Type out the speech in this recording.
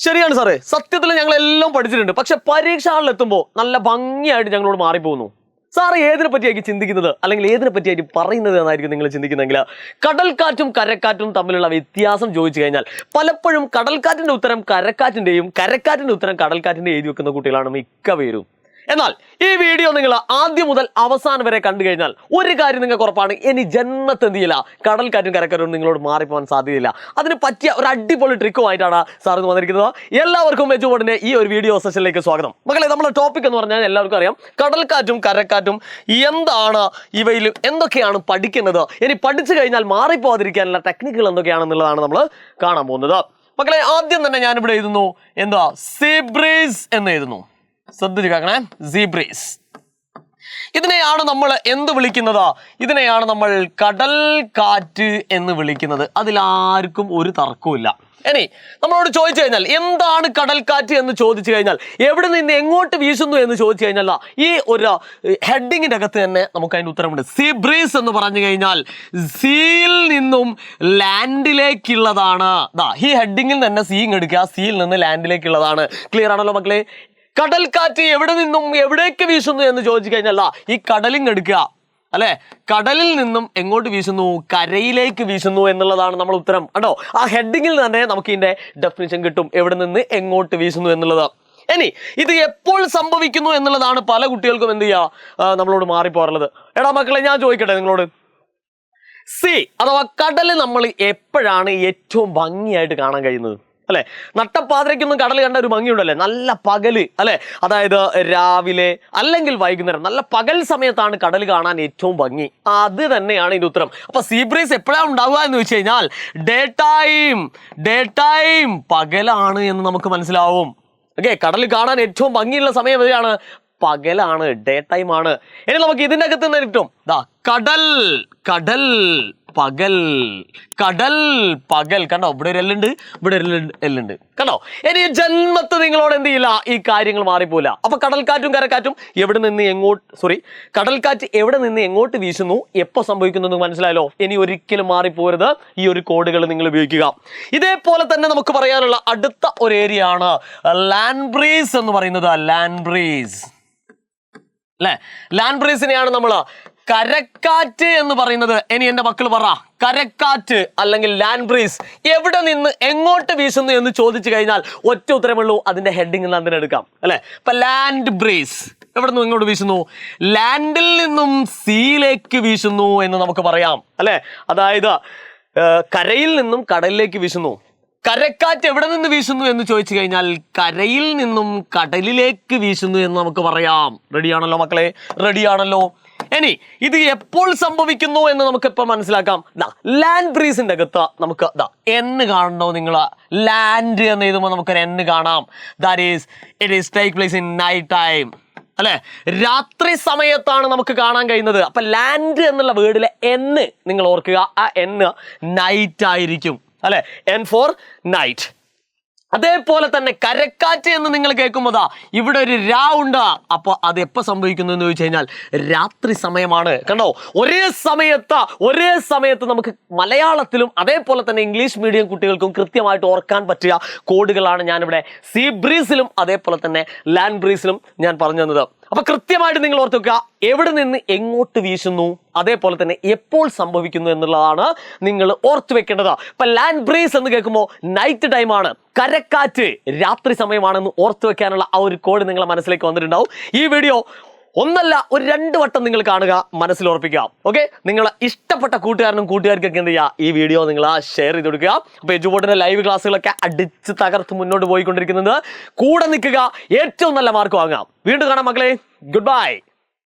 ശരിയാണ് സാറേ, സത്യത്തിൽ ഞങ്ങൾ എല്ലാം പഠിച്ചിട്ടുണ്ട്. പക്ഷെ പരീക്ഷ ഹാളിലെത്തുമ്പോൾ നല്ല ഭംഗിയായിട്ട് ഞങ്ങളോട് മാറിപ്പോകുന്നു. സാറ് ഏതിനെ പറ്റിയായിരിക്കും ചിന്തിക്കുന്നത്, അല്ലെങ്കിൽ ഏതിനെ പറ്റിയായിരിക്കും പറയുന്നത് എന്നായിരിക്കും നിങ്ങൾ ചിന്തിക്കുന്നെങ്കിൽ, കടൽക്കാറ്റും കരക്കാറ്റും തമ്മിലുള്ള വ്യത്യാസം ചോദിച്ചു കഴിഞ്ഞാൽ പലപ്പോഴും കടൽക്കാറ്റിന്റെ ഉത്തരം കരക്കാറ്റിന്റെയും കരക്കാറ്റിന്റെ ഉത്തരം കടൽക്കാറ്റിന്റെ എഴുതി വെക്കുന്ന കുട്ടികളാണ് മിക്ക പേരും. എന്നാൽ ഈ വീഡിയോ നിങ്ങൾ ആദ്യം മുതൽ അവസാനം വരെ കണ്ടു കഴിഞ്ഞാൽ ഒരു കാര്യം നിങ്ങൾക്ക് ഉറപ്പാണ്, ഇനി ജന്മത്ത് എന്ത് ചെയ്യില്ല, കടൽക്കാറ്റും കരക്കാറ്റും നിങ്ങളോട് മാറിപ്പോകാൻ സാധ്യതയില്ല. അതിന് പറ്റിയ ഒരു അടിപൊളി ട്രിക്കുമായിട്ടാണ് സാർ ഇന്ന് വന്നിരിക്കുന്നത്. എല്ലാവർക്കും എജുബോർഡിന്റെ ഈ ഒരു വീഡിയോ സെഷനിലേക്ക് സ്വാഗതം. മക്കളെ, നമ്മുടെ ടോപ്പിക് എന്ന് പറഞ്ഞാൽ എല്ലാവർക്കും അറിയാം, കടൽക്കാറ്റും കരക്കാറ്റും എന്താണ്, ഇവയിൽ എന്തൊക്കെയാണ് പഠിക്കുന്നത്, ഇനി പഠിച്ചു കഴിഞ്ഞാൽ മാറിപ്പോകാതിരിക്കാനുള്ള ടെക്നിക്കുകൾ എന്തൊക്കെയാണെന്നുള്ളതാണ് നമ്മൾ കാണാൻ പോകുന്നത്. മക്കളെ, ആദ്യം തന്നെ ഞാനിവിടെ എഴുതുന്നു, എന്താ, സീ ബ്രീസ് എന്ന് എഴുതുന്നു. ശ്രദ്ധിച്ചു കേൾക്കണേ, സീ ബ്രീസ്. ഇതിനെയാണ് നമ്മൾ എന്ത് വിളിക്കുന്നത്? ഇതിനെയാണ് നമ്മൾ കടൽ കാറ്റ് എന്ന് വിളിക്കുന്നത്. അതിലാർക്കും ഒരു തർക്കവുമില്ല. ഇനി നമ്മളോട് ചോദിച്ചു കഴിഞ്ഞാൽ എന്താണ് കടൽക്കാറ്റ് എന്ന് ചോദിച്ചു കഴിഞ്ഞാൽ, എവിടെ നിന്ന് എങ്ങോട്ട് വീശുന്നു എന്ന് ചോദിച്ചു കഴിഞ്ഞാൽ, ഈ ഒരു ഹെഡിങ്ങിന്റെ അകത്ത് തന്നെ നമുക്ക് അതിന്റെ ഉത്തരമുണ്ട്. സീ ബ്രീസ് എന്ന് പറഞ്ഞു കഴിഞ്ഞാൽ സീയിൽ നിന്നും ലാൻഡിലേക്കുള്ളതാണ്. ഈ ഹെഡിങ്ങിൽ തന്നെ സീ എടുക്കുക, സീയിൽ നിന്ന് ലാൻഡിലേക്കുള്ളതാണ്. ക്ലിയർ ആണല്ലോ മക്കളെ? കടൽക്കാറ്റ് എവിടെ നിന്നും എവിടേക്ക് വീശുന്നു എന്ന് ചോദിച്ചു കഴിഞ്ഞല്ല, ഈ കടലിങ് എടുക്കുക അല്ലെ, കടലിൽ നിന്നും എങ്ങോട്ട് വീശുന്നു, കരയിലേക്ക് വീശുന്നു എന്നുള്ളതാണ് നമ്മൾ ഉത്തരം. കേട്ടോ, ആ ഹെഡിങ്ങിൽ തന്നെ നമുക്ക് ഇതിന്റെ ഡെഫിനിഷൻ കിട്ടും, എവിടെ നിന്ന് എങ്ങോട്ട് വീശുന്നു എന്നുള്ളത്. ഇനി ഇത് എപ്പോൾ സംഭവിക്കുന്നു എന്നുള്ളതാണ് പല കുട്ടികൾക്കും എന്ത് ചെയ്യുക, നമ്മളോട് മാറിപ്പോറുള്ളത്. എടാ മക്കളെ, ഞാൻ ചോദിക്കട്ടെ നിങ്ങളോട്, സീ അഥവാ കടല് നമ്മൾ എപ്പോഴാണ് ഏറ്റവും ഭംഗിയായിട്ട് കാണാൻ കഴിയുന്നത്? അല്ലെ, നട്ടപ്പാതിരയ്ക്കൊന്നും കടൽ കണ്ട ഒരു ഭംഗിയുണ്ടല്ലേ, നല്ല പകല് അല്ലെ, അതായത് രാവിലെ അല്ലെങ്കിൽ വൈകുന്നേരം നല്ല പകൽ സമയത്താണ് കടൽ കാണാൻ ഏറ്റവും ഭംഗി. അത് തന്നെയാണ് ഇതിന്റെ ഉത്തരം. അപ്പൊ സീ ബ്രീസ് എപ്പോഴാണ് ഉണ്ടാവുക എന്ന് വെച്ച് കഴിഞ്ഞാൽ ഡേ ടൈം പകലാണ് എന്ന് നമുക്ക് മനസ്സിലാവും. ഓക്കെ, കടൽ കാണാൻ ഏറ്റവും ഭംഗിയുള്ള സമയം എവിടെയാണ്? പകലാണ്, ഡേ ടൈം ആണ്. ഇനി നമുക്ക് ഇതിന്റെ അകത്ത് തന്നെ കിട്ടും, കടൽ കടൽ പകൽ, കടൽ പകൽ. കണ്ടോ, ഇവിടെ ഒരു എല്ലുണ്ട്, ഇവിടെ ഒരു എല്ലുണ്ട്. കണ്ടോ, ഇനി ജന്മത്ത് നിങ്ങളോട് എന്ത് ചെയ്യില്ല, ഈ കാര്യങ്ങൾ മാറിപ്പോല. അപ്പൊ കടൽക്കാറ്റും കരക്കാറ്റും എവിടെ നിന്ന് എങ്ങോട്ട്, കടൽക്കാറ്റ് എവിടെ നിന്ന് എങ്ങോട്ട് വീശുന്നു, എപ്പോ സംഭവിക്കുന്നു മനസ്സിലായല്ലോ. ഇനി ഒരിക്കലും മാറിപ്പോരുത്, ഈ ഒരു കോഡുകൾ നിങ്ങൾ ഉപയോഗിക്കുക. ഇതേപോലെ തന്നെ നമുക്ക് പറയാനുള്ള അടുത്ത ഒരു ഏരിയ ആണ് ലാൻഡ് ബ്രീസ് എന്ന് പറയുന്നത്. ലാൻഡ് ബ്രീസ് അല്ലെ, ലാൻഡ് ബ്രീസിനെയാണ് നമ്മൾ കരക്കാറ്റ് എന്ന് പറയുന്നത്. ഇനി എന്റെ മക്കൾ പറ, കരക്കാറ്റ് അല്ലെങ്കിൽ ലാൻഡ് ബ്രീസ് എവിടെ നിന്ന് എങ്ങോട്ട് വീശുന്നു എന്ന് ചോദിച്ചു കഴിഞ്ഞാൽ ഒറ്റ ഉത്തരമുള്ളൂ, അതിന്റെ ഹെഡിങ് തന്നെ എടുക്കാം അല്ലെ. ഇപ്പൊ ലാൻഡ് ബ്രീസ് എവിടെ നിന്ന് എങ്ങോട്ട് വീശുന്നു, ലാൻഡിൽ നിന്നും സീയിലേക്ക് വീശുന്നു എന്ന് നമുക്ക് പറയാം അല്ലെ. അതായത് കരയിൽ നിന്നും കടലിലേക്ക് വീശുന്നു. കരക്കാറ്റ് എവിടെ നിന്ന് വീശുന്നു എന്ന് ചോദിച്ചു കഴിഞ്ഞാൽ കരയിൽ നിന്നും കടലിലേക്ക് വീശുന്നു എന്ന് നമുക്ക് പറയാം. റെഡിയാണല്ലോ മക്കളെ? റെഡിയാണല്ലോ. ഇനി ഇത് എപ്പോൾ സംഭവിക്കുന്നു എന്ന് നമുക്ക് ഇപ്പൊ മനസ്സിലാക്കാം. ലാൻഡ് ബ്രീസിന്റെ അകത്ത് നമുക്ക് എന്ന് കാണണോ നിങ്ങൾ? ലാൻഡ് എന്ന് എഴുതുമ്പോൾ നമുക്കൊരു എന്ന് കാണാം. That is it is take place in night time അല്ലെ, രാത്രി സമയത്താണ് നമുക്ക് കാണാൻ കഴിയുന്നത്. അപ്പൊ ലാൻഡ് എന്നുള്ള വേർഡിലെ എന്ന് നിങ്ങൾ ഓർക്കുക, ആ എന്ന് നൈറ്റ് ആയിരിക്കും അല്ലെ, എൻ ഫോർ നൈറ്റ്. അതേപോലെ തന്നെ കരക്കാറ്റ് എന്ന് നിങ്ങൾ കേൾക്കുമ്പോൾ ഇവിടെ ഒരു രാ ഉണ്ട്. അപ്പൊ അത് എപ്പോ സംഭവിക്കുന്നു എന്ന് ചോദിച്ചു കഴിഞ്ഞാൽ രാത്രി സമയമാണ്. കണ്ടോ, ഒരേ സമയത്ത് നമുക്ക് മലയാളത്തിലും അതേപോലെ തന്നെ ഇംഗ്ലീഷ് മീഡിയം കുട്ടികൾക്കും കൃത്യമായിട്ട് ഓർക്കാൻ പറ്റിയ കോഡുകളാണ് ഞാനിവിടെ സീ ബ്രീസിലും അതേപോലെ തന്നെ ലാൻഡ് ബ്രീസിലും ഞാൻ പറഞ്ഞു തന്നത്. അപ്പൊ കൃത്യമായിട്ട് നിങ്ങൾ ഓർത്ത് വെക്കുക, എവിടെ നിന്ന് എങ്ങോട്ട് വീശുന്നു, അതേപോലെ തന്നെ എപ്പോൾ സംഭവിക്കുന്നു എന്നുള്ളതാണ് നിങ്ങൾ ഓർത്തു വെക്കേണ്ടത്. ഇപ്പൊ ലാൻഡ് ബ്രീസ് എന്ന് കേൾക്കുമ്പോൾ നൈറ്റ് ടൈം ആണ്, കരക്കാറ്റ് രാത്രി സമയമാണെന്ന് ഓർത്തു വെക്കാനുള്ള ആ ഒരു കോഡ് നിങ്ങളെ മനസ്സിലേക്ക് വന്നിട്ടുണ്ടാവും. ഈ വീഡിയോ ഒന്നല്ല ഒരു 2 വട്ടം നിങ്ങൾ കാണുക, മനസ്സിൽ ഉറപ്പിക്കുക. ഓക്കെ, നിങ്ങളെ ഇഷ്ടപ്പെട്ട കൂട്ടുകാരനും കൂട്ടുകാർക്കൊക്കെ എന്ത് ചെയ്യുക, ഈ വീഡിയോ നിങ്ങൾ ഷെയർ ചെയ്ത് കൊടുക്കുക. അപ്പൊ എജുബോർഡിന്റെ ലൈവ് ക്ലാസ്സുകളൊക്കെ അടിച്ച് തകർത്ത് മുന്നോട്ട് പോയിക്കൊണ്ടിരിക്കുന്നത്. കൂടെ നിൽക്കുക, ഏറ്റവും നല്ല മാർക്ക് വാങ്ങാം. വീണ്ടും കാണാം മക്കളെ. Good bye.